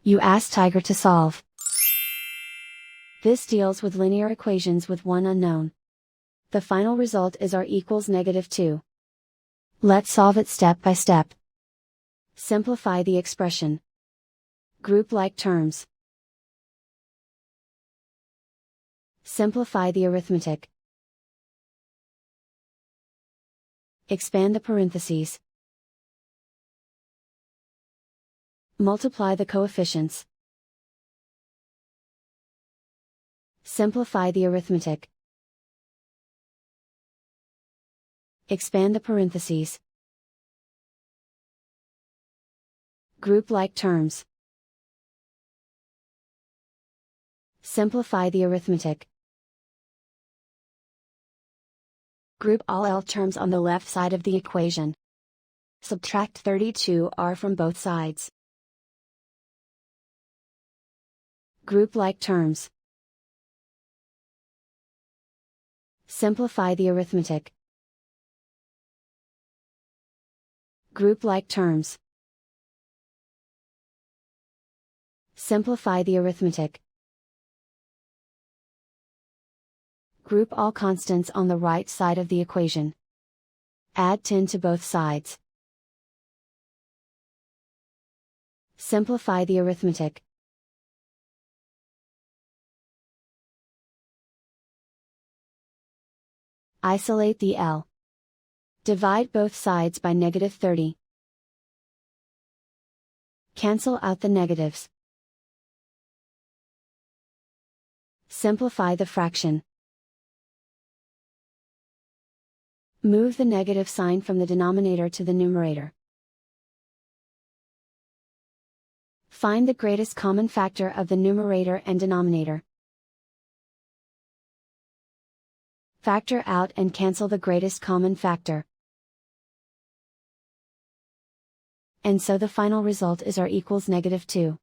You ask Tiger to solve. This deals with linear equations with one unknown. The final result is r equals -2. Let's solve it step by step. Simplify the expression. Group like terms. Simplify the arithmetic. Expand the parentheses. Multiply the coefficients. Simplify the arithmetic. Expand the parentheses. Group like terms. Simplify the arithmetic. Group all L terms on the left side of the equation. Subtract 32r from both sides. Group like terms. Simplify the arithmetic. Group like terms. Simplify the arithmetic. Group all constants on the right side of the equation. Add 10 to both sides. Simplify the arithmetic. Isolate the L. Divide both sides by -30. Cancel out the negatives. Simplify the fraction. Move the negative sign from the denominator to the numerator. Find the greatest common factor of the numerator and denominator. Factor out and cancel the greatest common factor. And so the final result is r equals -2.